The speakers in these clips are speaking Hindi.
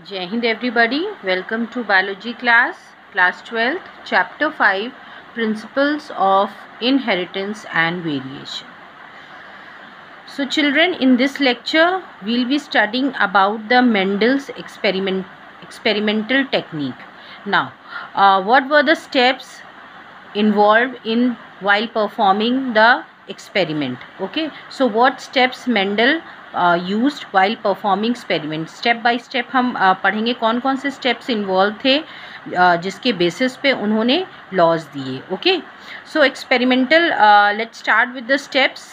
Jai Hind everybody, welcome to biology class 12th, chapter 5, principles of inheritance and variation. So children, in this lecture we'll be studying about the Mendel's experimental technique. Now, what were the steps involved in while performing the experiment? Okay, so what steps Mendel used while performing experiment? Step by step हम पढ़ेंगे कौन कौन से स्टेप्स इन्वॉल्व थे जिसके बेसिस पे उन्होंने लॉज दिए. Okay, so experimental, let's start with the steps.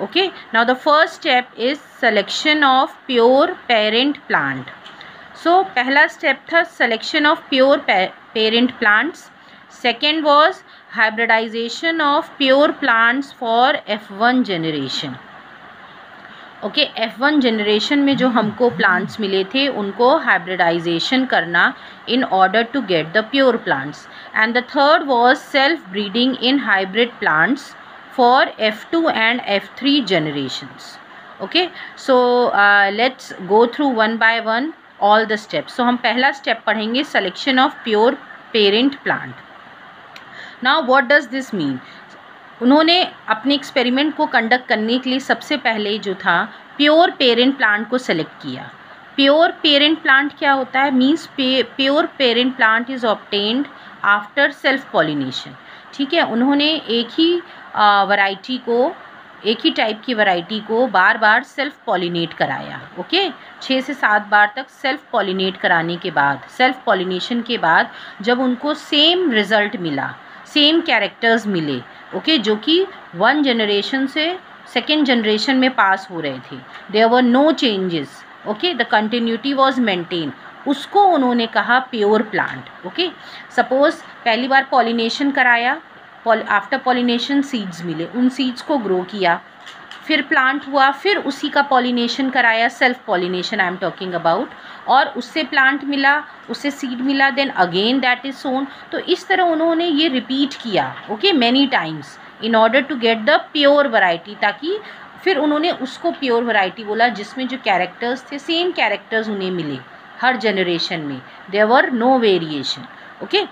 Okay, now the first step is selection of pure parent plant. So पहला step था selection of pure parent plants. Second was hybridization of pure plants for F1 generation. Okay, F1 generation में जो हमको plants मिले थे उनको hybridization करना in order to get the pure plants. And the third was self breeding in hybrid plants for F2 and F3 generations. Okay, so let's go through one by one all the steps. So हम पहला step पढ़ेंगे selection of pure parent plant. Now what does this mean? उन्होंने अपने एक्सपेरिमेंट को कंडक्ट करने के लिए सबसे पहले जो था प्योर पेरेंट प्लांट को सेलेक्ट किया. प्योर पेरेंट प्लांट क्या होता है? Means pure parent plant is obtained after self pollination. ठीक है, उन्होंने एक ही वैरायटी को, एक ही टाइप की वैरायटी को बार बार सेल्फ पॉलिनेट कराया. ओके, 6 से 7 बार तक सेल्फ पॉलिनेट कराने के बाद, सेल्फ पॉलिनेशन के बाद जब उनको सेम रिजल्ट मिला, सेम कैरेक्टर्स मिले, ओके, जो कि 1 जनरेशन से 2nd जनरेशन में पास हो रहे थे, there were no changes. Okay, the continuity was maintain. उसको उन्होंने कहा प्योर प्लांट. ओके, सपोज पहली बार पॉलिनेशन कराया, आफ्टर पॉलिनेशन सीड्स मिले, उन सीड्स को ग्रो किया, फिर प्लांट हुआ, फिर उसी का पॉलिनेशन कराया, self pollination I am talking about, और उससे प्लांट मिला, उससे सीड मिला, then again that is sown. तो इस तरह उन्होंने ये रिपीट किया, okay, many times in order to get the pure variety, ताकि फिर उन्होंने उसको प्योर वैरायटी बोला जिसमें जो कैरेक्टर्स थे सेम कैरेक्टर्स उन्हें मिले हर जनरेशन में, there were no variation. Okay,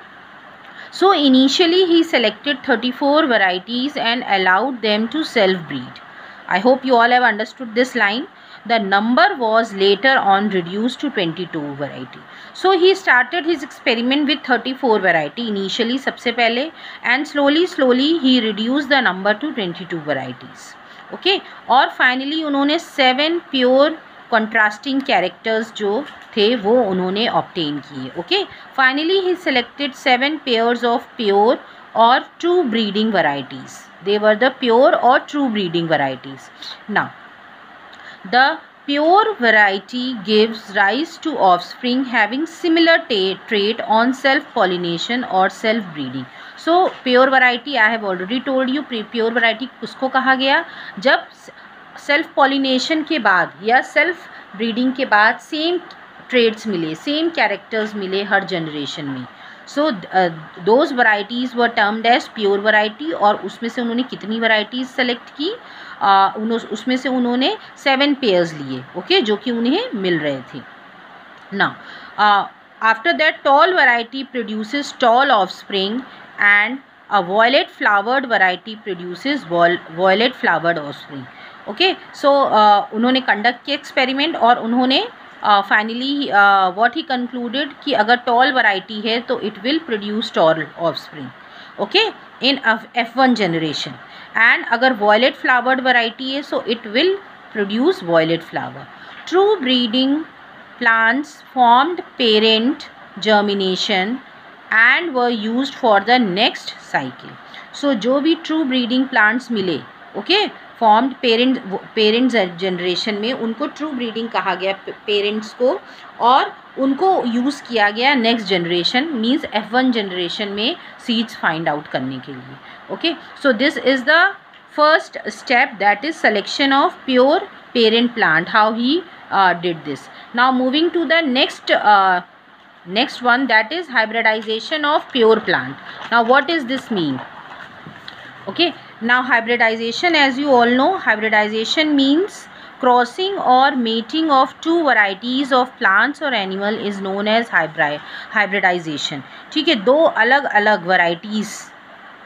so initially he selected 34 varieties and allowed them to self breed. I hope you all have understood this line. The number was later on reduced to 22 variety. So he started his experiment with 34 variety initially सबसे पहले, and slowly he reduced the number to 22 varieties. Okay, और finally उन्होंने 7 pure contrasting characters जो थे वो उन्होंने ऑब्टेन किए. Okay, finally he selected 7 pairs of pure और true breeding varieties. They were the pure और true breeding varieties. Now the pure variety gives rise to offspring having similar trait on self pollination और self breeding. So pure variety, I have already told you, pure variety उसको कहा गया जब सेल्फ पॉलिनेशन के बाद या सेल्फ ब्रीडिंग के बाद सेम ट्रेड्स मिले, सेम कैरेक्टर्स मिले हर जनरेशन में. So those varieties were termed as pure variety. और उसमें से उन्होंने कितनी वैरायटीज़ सेलेक्ट की? उसमें से उन्होंने 7 पेयर्स लिए, ओके, जो कि उन्हें मिल रहे थे. Now after that tall variety produces tall offspring and a violet flowered variety produces violet flowered offspring. Okay, so उन्होंने कंडक्ट किया एक्सपेरिमेंट और उन्होंने फाइनली व्हाट ही कंक्लूडेड कि अगर टॉल वैरायटी है तो it will produce tall offspring, okay, in F1 generation. And अगर वॉयलेट फ्लावर्ड वैरायटी है so it will produce violet flower. True breeding plants formed parent germination and were used for the next cycle. So जो भी ट्रू ब्रीडिंग प्लांट्स मिले, ओके, फॉर्म्ड पेरेंट्स जनरेशन में, उनको ट्रू ब्रीडिंग कहा गया पेरेंट्स को, और उनको यूज़ किया गया next generation means F1 generation में सीड्स फाइंड आउट करने के लिए. Okay, so this is the first step, that is selection of pure parent plant, how he did this. Now moving to the next one, that is hybridization of pure plant. Now what is this mean? Okay, now hybridization, as you all know, hybridization means crossing और mating of two varieties of plants और animal is known as hybridization. ठीक है, दो अलग अलग वराइटीज़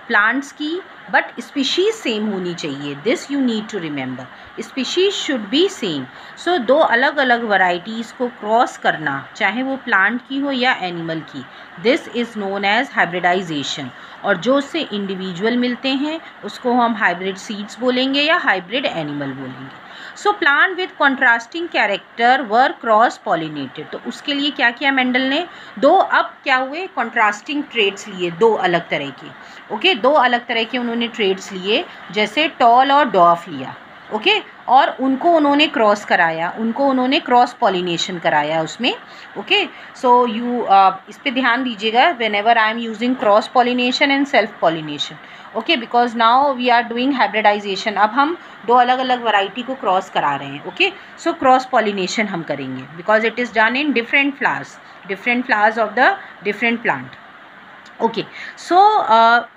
प्लांट्स की बट स्पीशीज़ सेम होनी चाहिए, this you need to remember, species should be same. So दो अलग अलग वराइटीज़ को क्रॉस करना, चाहे वो प्लांट की हो या एनिमल की, this is known as hybridization. और जो उससे इंडिविजुअल मिलते हैं उसको हम हाइब्रिड सीड्स बोलेंगे या हाइब्रिड एनिमल बोलेंगे। So plant with contrasting character were cross pollinated, तो उसके लिए क्या किया मेंडल ने, दो अब क्या हुए कॉन्ट्रास्टिंग ट्रेड्स लिए, दो अलग तरह के, ओके, दो अलग तरह के उन्होंने ट्रेड्स लिए, जैसे टॉल और डॉफ लिया, ओके, और उनको उन्होंने क्रॉस कराया, उनको उन्होंने क्रॉस पॉलिनेशन कराया उसमें, ओके। सो यू इस पे ध्यान दीजिएगा whenever I am using cross pollination and self pollination, okay, because now we are doing hybridization, अब हम दो अलग अलग वैरायटी को क्रॉस करा रहे हैं, ओके। सो क्रॉस पॉलिनेशन हम करेंगे because it is done in different flowers of the different plant, okay. So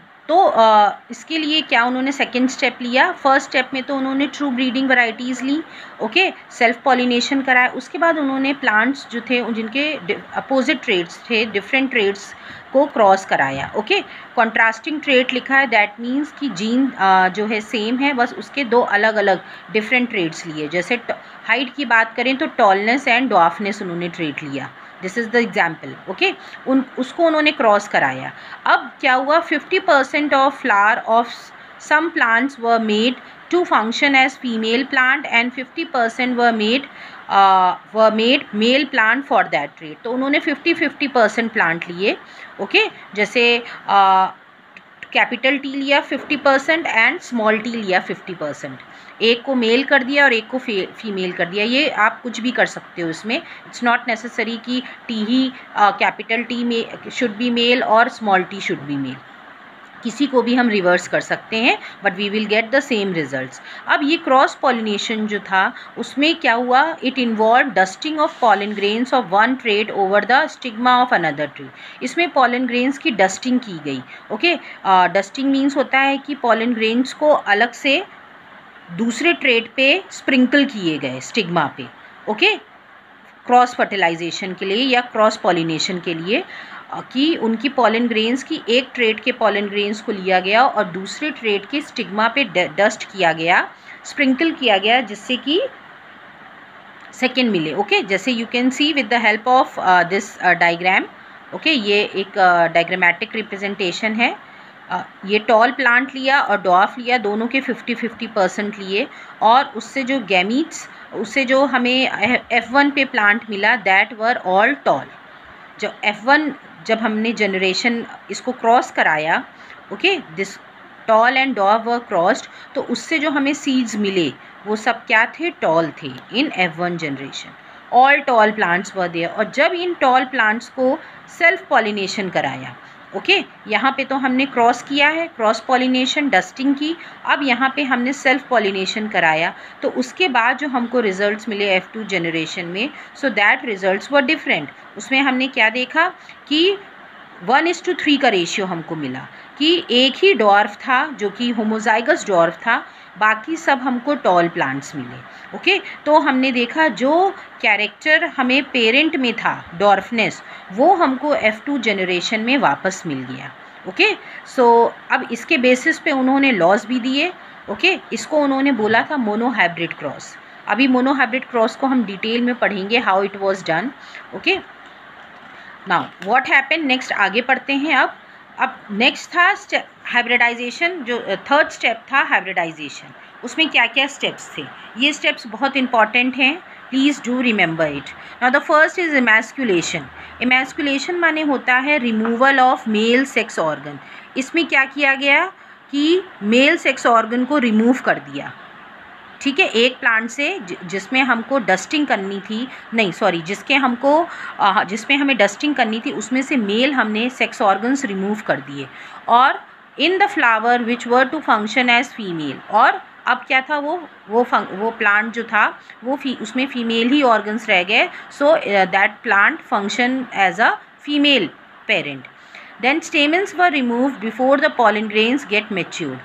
इसके लिए क्या उन्होंने सेकेंड स्टेप लिया, फर्स्ट स्टेप में तो उन्होंने ट्रू ब्रीडिंग वैरायटीज़ ली, ओके, सेल्फ पॉलिनेशन कराया, उसके बाद उन्होंने प्लांट्स जो थे जिनके अपोजिट ट्रेड्स थे, डिफरेंट ट्रेड्स को क्रॉस कराया, ओके। कॉन्ट्रास्टिंग ट्रेड लिखा है, दैट मीन्स कि जीन जो है सेम है, बस उसके दो अलग अलग डिफरेंट ट्रेड्स लिए, जैसे हाइट की बात करें तो टॉलनेस एंड डॉफनेस उन्होंने ट्रेड लिया, this is the example, okay, उसको उन्होंने क्रॉस कराया। अब क्या हुआ, 50% of flower of some plants were made to function as female plant and 50% were made male plant for that trait, तो उन्होंने 50-50% प्लांट लिए, ओके, जैसे कैपिटल टी लिया 50% एंड स्मॉल टी लिया 50%, एक को मेल कर दिया और एक को फीमेल कर दिया, ये आप कुछ भी कर सकते हो इसमें, इट्स नॉट नेसेसरी कि टी ही कैपिटल टी में शुड बी मेल और small T should be male, किसी को भी हम रिवर्स कर सकते हैं but we will get the same results. अब ये क्रॉस पॉलिनेशन जो था उसमें क्या हुआ, it involve dusting of pollen grains of one trait over the stigma of another tree, इसमें पॉलन ग्रेन्स की डस्टिंग की गई, ओके। डस्टिंग मीन्स होता है कि पॉलन ग्रेन्स को अलग से दूसरे ट्रेड पे स्प्रिंकल किए गए स्टिग्मा पे, ओके, क्रॉस फर्टिलाइजेशन के लिए या क्रॉस पॉलिनेशन के लिए, कि उनकी पॉलन ग्रेन्स की एक ट्रेड के पॉलन ग्रेन्स को लिया गया और दूसरे ट्रेड के स्टिग्मा पे डस्ट किया गया, स्प्रिंकल किया गया, जिससे कि सेकेंड मिले, ओके। जैसे you can see with the help of this diagram, okay, ये एक डायग्रामेटिक रिप्रेजेंटेशन है, ये टॉल प्लांट लिया और डॉफ लिया, दोनों के 50-50% लिए, और उससे जो गैमीट्स, उससे जो हमें F1 पे प्लांट मिला दैट वर ऑल टॉल, जो F1 जब हमने जनरेशन इसको क्रॉस कराया, okay, this tall and डॉफ were crossed, तो उससे जो हमें सीड्स मिले वो सब क्या थे, टॉल थे in F1 generation, all tall plants were there. और जब इन टॉल प्लांट्स को सेल्फ पॉलिनेशन कराया, ओके, यहाँ पे तो हमने क्रॉस किया है, क्रॉस पॉलिनेशन डस्टिंग की, अब यहाँ पे हमने सेल्फ पॉलिनेशन कराया, तो उसके बाद जो हमको रिजल्ट्स मिले F2 जनरेशन में, so that results were different. उसमें हमने क्या देखा कि 1:3 का रेशियो हमको मिला, कि एक ही डॉर्फ था जो कि होमोजाइगस डॉर्फ था, बाकी सब हमको टॉल प्लांट्स मिले, ओके। तो हमने देखा जो कैरेक्टर हमें पेरेंट में था डॉर्फनेस, वो हमको F2 जनरेशन में वापस मिल गया, ओके। सो अब इसके बेसिस पे उन्होंने लॉज भी दिए, ओके। इसको उन्होंने बोला था मोनोहाइब्रिड क्रॉस, अभी मोनोहाइब्रिड क्रॉस को हम डिटेल में पढ़ेंगे how it was done, okay. Now what happen next, आगे पढ़ते हैं। अब नेक्स्ट था हाइब्रिडाइजेशन, जो थर्ड स्टेप था हाइब्रिडाइजेशन, उसमें क्या क्या स्टेप्स थे, ये स्टेप्स बहुत इंपॉर्टेंट हैं, please do remember it. Now the first is emasculation. Emasculation माने होता है removal of male sex organ. इसमें क्या किया गया कि मेल सेक्स ऑर्गन को रिमूव कर दिया, ठीक है, एक प्लांट से जिसमें हमको डस्टिंग करनी थी, नहीं सॉरी, जिसमें हमें डस्टिंग करनी थी उसमें से मेल हमने सेक्स ऑर्गन्स रिमूव कर दिए, और in the flower which were to function as female, और अब क्या था, वो प्लांट जो था वो उसमें फीमेल ही ऑर्गन्स रह गए, so that plant function as a female parent. Then stamens were removed before the pollen grains get matured,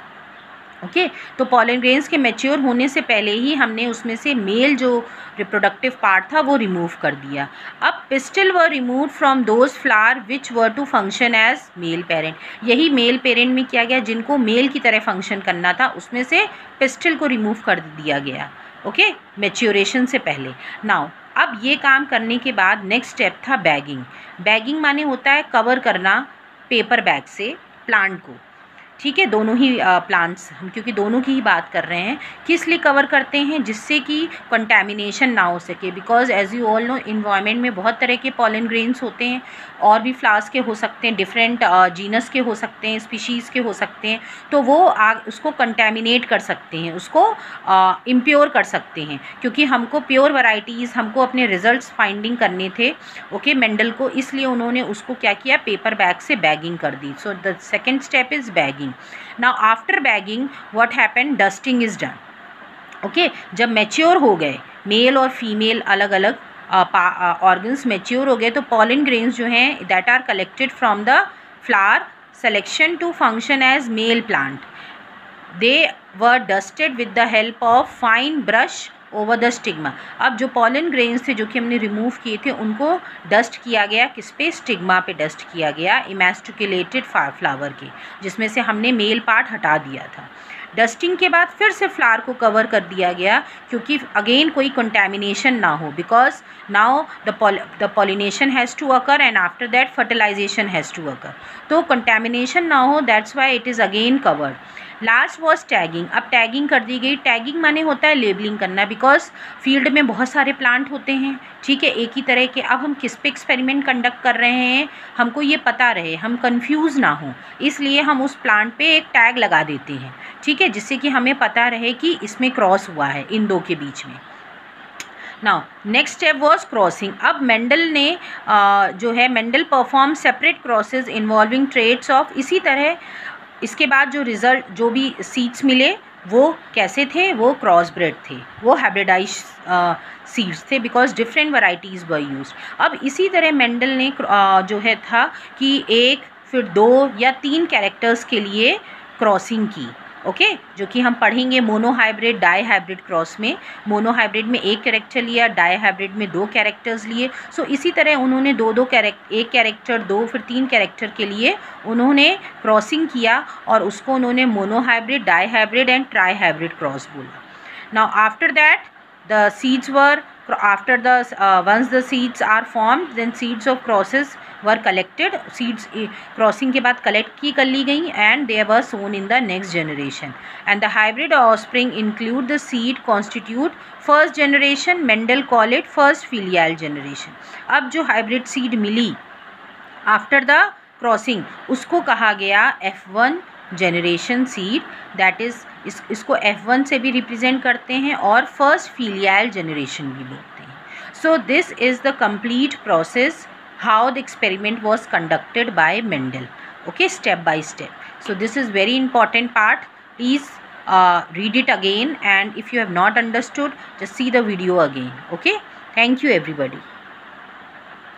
okay तो पॉलन ग्रेन्स के मैच्योर होने से पहले ही हमने उसमें से मेल जो रिप्रोडक्टिव पार्ट था वो रिमूव कर दिया। अब pistil were remove from those flower which were to function as male parent. यही मेल पेरेंट में किया गया जिनको मेल की तरह फंक्शन करना था, उसमें से पिस्टिल को रिमूव कर दिया गया। ओके मैच्योरेशन से पहले। नाउ अब ये काम करने के बाद नेक्स्ट स्टेप था बैगिंग। बैगिंग माने होता है कवर करना पेपर बैग से प्लांट को। ठीक है, दोनों ही प्लांट्स हम क्योंकि दोनों की ही बात कर रहे हैं, किस लिए कवर करते हैं, जिससे कि कंटामिनेशन ना हो सके। Because as you all know environment में बहुत तरह के पॉलन ग्रेन्स होते हैं, और भी फ्लावर्स के हो सकते हैं, डिफरेंट जीनस के हो सकते हैं, स्पीशीज़ के हो सकते हैं, तो वो उसको कंटेमिनेट कर सकते हैं, उसको इम्प्योर कर सकते हैं। क्योंकि हमको प्योर वैरायटीज़, हमको अपने रिजल्ट्स फाइंडिंग करने थे ओके मेंडल को, इसलिए उन्होंने उसको क्या किया, पेपर बैग से बैगिंग कर दी। So the second step is bagging. Now after bagging what happened, dusting is done. Okay जब मैच्योर हो गए मेल और फीमेल अलग अलग ऑर्गन्स मैच्योर हो गए, तो पॉलन ग्रेन्स जो हैं that are collected from the flower selection to function as male plant, they were dusted with the help of fine brush over the stigma. अब जो पॉलन ग्रेन्स थे जो कि हमने रिमूव किए थे, उनको डस्ट किया गया, किस पे, स्टिग्मा पे डस्ट किया गया इमैस्टिकुलेटेड फ्लावर के, जिसमें से हमने मेल पार्ट हटा दिया था। डस्टिंग के बाद फिर से फ्लावर को कवर कर दिया गया, क्योंकि अगेन कोई कंटेमिनेशन ना हो, because now the pollination has to occur and after that fertilization has to occur. तो कंटेमिनेशन ना हो, that's why it is again covered. Last was tagging. अब टैगिंग कर दी गई। टैगिंग माने होता है लेबलिंग करना, बिकॉज फील्ड में बहुत सारे प्लांट होते हैं, ठीक है, एक ही तरह के। अब हम किस पे एक्सपेरिमेंट कंडक्ट कर रहे हैं, हमको ये पता रहे, हम कंफ्यूज ना हो, इसलिए हम उस प्लांट पे एक टैग लगा देते हैं, ठीक है, जिससे कि हमें पता रहे कि इसमें क्रॉस हुआ है इन दो के बीच में। Now next step was crossing. अब मेंडल ने जो है Mendel perform separate crosses involving traits of, इसी तरह इसके बाद जो रिज़ल्ट जो भी सीड्स मिले वो कैसे थे, वो क्रॉस ब्रेड थे, वो हाइब्रिडाइज सीड्स थे, because different varieties were used. अब इसी तरह मेंडल ने जो है था कि 1 फिर 2 या 3 कैरेक्टर्स के लिए क्रॉसिंग की, ओके जो कि हम पढ़ेंगे mono hybrid, die hybrid cross में। मोनो हाइब्रिड में 1 कैरेक्टर लिया, डाई हाइब्रिड में 2 कैरेक्टर्स लिए। सो इसी तरह उन्होंने 1 कैरेक्टर 2 फिर 3 कैरेक्टर के लिए उन्होंने क्रॉसिंग किया, और उसको उन्होंने mono hybrid, die hybrid and trihybrid cross बोला। Now after that the seeds were after the once the seeds are formed, then seeds of crosses were collected. Seeds crossing के बाद collect की कर ली गई and they were sown in the next generation, and the hybrid offspring include the seed constitute first generation. Mendel call it first filial generation. अब जो hybrid seed milli after the crossing उसको कहा गया F1 generation seed, that is इसको F1 से भी रिप्रेजेंट करते हैं और फर्स्ट फीलियल जनरेशन भी बोलते हैं। सो this is the complete process how the experiment was conducted by Mendel, okay step by step. So this is very important part, please read it again, and if you have not understood just see the video again, okay. Thank you everybody.